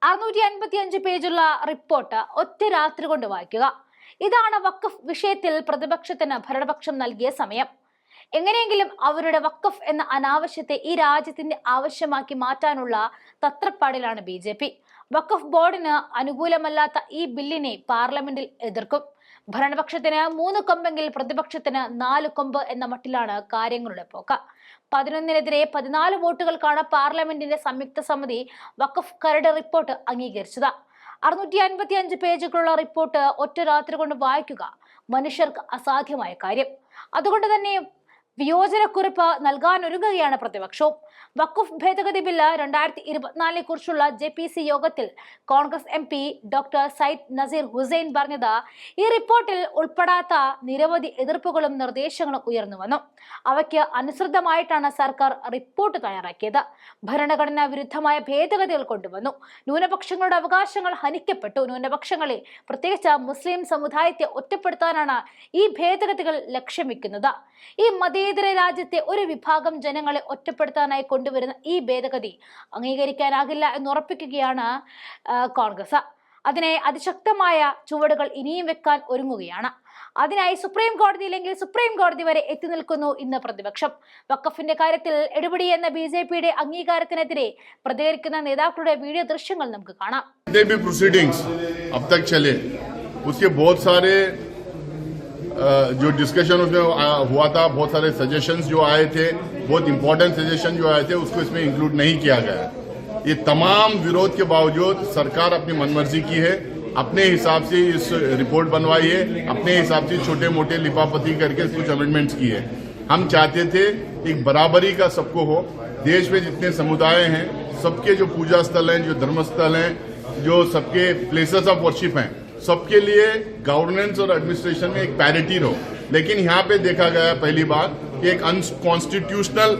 655 പേജുള്ള റിപ്പോർട്ട് ഒറ്റ രാത്രി കൊണ്ട് വായിക്കുക. ഇതാണ് വഖഫ് വിഷയത്തിൽ പ്രതിപക്ഷത്തിന് ഭരണപക്ഷം നൽകിയ സമയം. എങ്ങനെയെങ്കിലും അവരുടെ വഖഫ് എന്ന അനാവശ്യത്തെ ഈ രാജ്യത്തിന്റെ ആവശ്യമാക്കി മാറ്റാനുള്ള തത്രപ്പാടിലാണ് BJP. വഖഫ് ബോർഡിന് അനുകൂലമല്ലാത്ത ഈ ബില്ലിനെ പാർലമെന്റിൽ എതിർക്കും. ഭരണപക്ഷത്തിന് 3 കൊമ്പെങ്കിൽ പ്രതിപക്ഷത്തിന് 4 കൊമ്പ് എന്ന മട്ടിലാണ് കാര്യങ്ങളുടെ പോക്ക്. 11-നെതിരെ 14 വോട്ടുകൾക്കാണ് പാർലമെന്റിന്റെ സംയുക്ത സമിതി വഖഫ് കരട് റിപ്പോർട്ട് അംഗീകരിച്ചത്. 655 പേജുകളുള്ള റിപ്പോർട്ട് ഒറ്റ രാത്രി കൊണ്ട് വായിക്കുക മനുഷ്യർക്ക് അസാധ്യമായ കാര്യം. അതുകൊണ്ട് തന്നെ വിയോജനക്കുറിപ്പ് നൽകാനൊരുങ്ങുകയാണ് പ്രതിപക്ഷവും. വഖഫ് ഭേദഗതി ബില്ല് 2024 കുറിച്ചുള്ള JPC യോഗത്തിൽ കോൺഗ്രസ് MP ഡോക്ടർ സയ്യിദ് നസീർ ഹുസൈൻ പറഞ്ഞത് ഈ റിപ്പോർട്ടിൽ ഉൾപ്പെടാത്ത നിരവധി എതിർപ്പുകളും നിർദ്ദേശങ്ങളും ഉയർന്നു വന്നു. അവയ്ക്ക് അനുസൃതമായിട്ടാണ് സർക്കാർ റിപ്പോർട്ട് തയ്യാറാക്കിയത്. ഭരണഘടനാ വിരുദ്ധമായ ഭേദഗതികൾ കൊണ്ടുവന്നു. ന്യൂനപക്ഷങ്ങളുടെ അവകാശങ്ങൾ ഹനിക്കപ്പെട്ടു. ന്യൂനപക്ഷങ്ങളെ പ്രത്യേകിച്ച് മുസ്ലിം സമുദായത്തെ ഒറ്റപ്പെടുത്താനാണ് ഈ ഭേദഗതികൾ ലക്ഷ്യം വെക്കുന്നത്. ഈ മതേതര രാജ്യത്തെ ഒരു വിഭാഗം ജനങ്ങളെ ഒറ്റപ്പെടുത്താനായി കൊണ്ടുവരുന്ന ഈ ഭേദഗതി അംഗീകരിക്കാനാകില്ല എന്നുറപ്പിക്കുകയാണ് കോൺഗ്രസ്. അതിനെ അതിശക്തമായ ചുവടുകൾ ഇനിയും വെക്കാൻ ഒരുങ്ങുകയാണ്. അതിനായി സുപ്രീം കോടതിയില്ലെങ്കിൽ സുപ്രീം കോടതി വരെ എത്തി നിൽക്കുന്നു ഇന്ന് പ്രതിപക്ഷം. വഖഫിന്റെ കാര്യത്തിൽ എടുപിടി എന്ന BJPയുടെ അംഗീകാരത്തിനെതിരെ പ്രതികരിക്കുന്ന നേതാക്കളുടെ വീഡിയോ ദൃശ്യങ്ങൾ നമുക്ക് കാണാം. जो डिस्कशन उसमें हुआ था, बहुत सारे सजेशंस जो आए थे, बहुत इंपॉर्टेंट सजेशन जो आए थे, उसको इसमें इंक्लूड नहीं किया गया. ये तमाम विरोध के बावजूद सरकार अपनी मनमर्जी की है, अपने हिसाब से इस रिपोर्ट बनवाई है, अपने हिसाब से छोटे मोटे लिपापति करके कुछ अमेंडमेंट्स की है. हम चाहते थे एक बराबरी का सबको हो. देश में जितने समुदाय हैं, सबके जो पूजा स्थल हैं, जो धर्मस्थल हैं, जो सबके प्लेसेस ऑफ वर्शिप हैं, सबके लिए गवर्नेंस और एडमिनिस्ट्रेशन में एक पैरिटी हो. लेकिन यहाँ पे देखा गया पहली बार कि एक अनकॉन्स्टिट्यूशनल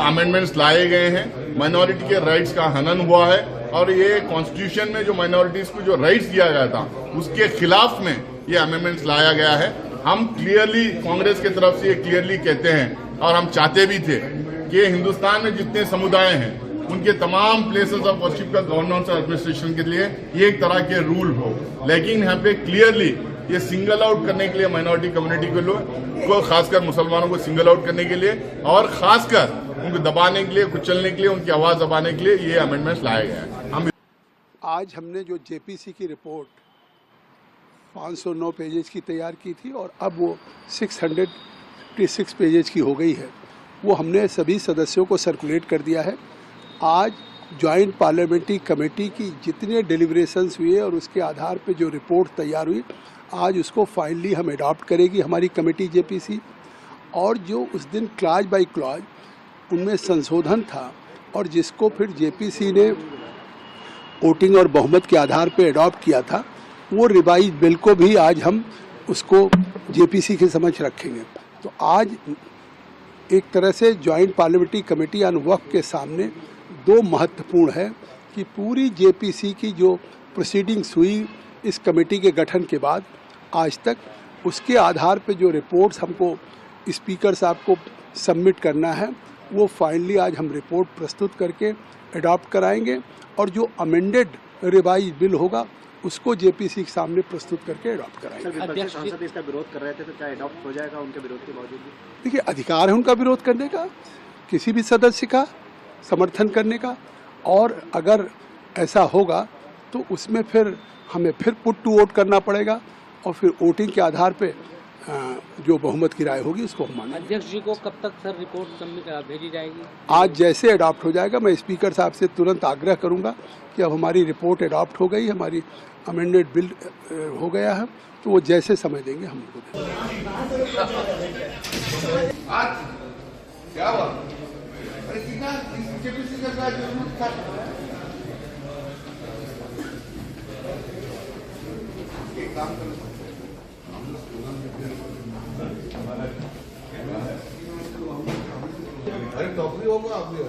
अमेंडमेंट्स लाए गए हैं. माइनॉरिटी के राइट्स का हनन हुआ है और ये कॉन्स्टिट्यूशन में जो माइनॉरिटीज को जो राइट्स दिया गया था उसके खिलाफ में ये अमेंडमेंट्स लाया गया है. हम क्लियरली कांग्रेस की तरफ से ये क्लियरली कहते हैं और हम चाहते भी थे कि हिंदुस्तान में जितने समुदाय हैं उनके तमाम प्लेसेस ऑफ वर्शिप का गवर्नेंस और एडमिनिस्ट्रेशन के लिए ये एक तरह के रूल हो. लेकिन यहाँ पे क्लियरली ये सिंगल आउट करने के लिए माइनॉरिटी कम्युनिटी के लोग को, खासकर मुसलमानों को सिंगल आउट करने के लिए और खासकर उनको दबाने के लिए, कुचलने के लिए, उनकी आवाज दबाने के लिए ये अमेंडमेंट्स लाया गया है. हम आज हमने जो JPC की रिपोर्ट 509 पेजेस की तैयार की थी और अब वो 656 पेजेस की हो गई है, वो हमने सभी सदस्यों को सर्कुलेट कर दिया है. आज जॉइंट पार्लियामेंट्री कमेटी की जितने डिलिब्रेशंस हुए और उसके आधार पे जो रिपोर्ट तैयार हुई, आज उसको फाइनली हम अडॉप्ट करेगी हमारी कमेटी JPC. और जो उस दिन क्लॉज बाय क्लॉज उनमें संशोधन था और जिसको फिर JPC ने वोटिंग और बहुमत के आधार पे अडॉप्ट किया था, वो रिवाइज बिल को भी आज हम उसको JPC के समक्ष रखेंगे. तो आज एक तरह से जॉइंट पार्लियामेंट्री कमेटी ऑन वक्फ के सामने 2 महत्वपूर्ण है कि पूरी JPC की जो प्रोसीडिंग्स हुई इस कमेटी के गठन के बाद आज तक, उसके आधार पे जो रिपोर्ट्स हमको स्पीकर साहब को सबमिट करना है, वो फाइनली आज हम रिपोर्ट प्रस्तुत करके अडॉप्ट कराएंगे और जो अमेंडेड रिवाइज बिल होगा उसको JPC के सामने प्रस्तुत करके अडॉप्ट कराएंगे. सांसद इसका विरोध कर रहे थे, तो क्या अडॉप्ट हो जाएगा उनके विरोध के बावजूद? देखिए, अधिकार है उनका विरोध करने का, किसी भी सदस्य का समर्थन करने का. और अगर ऐसा होगा तो उसमें फिर हमें फिर पुट टू वोट करना पड़ेगा और फिर वोटिंग के आधार पे जो बहुमत की राय होगी उसको हम मानेंगे. अध्यक्ष जी को कब तक सर रिपोर्ट भेजी जाएगी? आज जैसे अडॉप्ट हो जाएगा, मैं स्पीकर साहब से तुरंत आग्रह करूंगा कि अब हमारी रिपोर्ट अडॉप्ट हो गई, हमारी अमेंडेड बिल हो गया है, तो वो जैसे समय देंगे हम उनको देंगे. अरे टॉपरी होगा आप भी हो.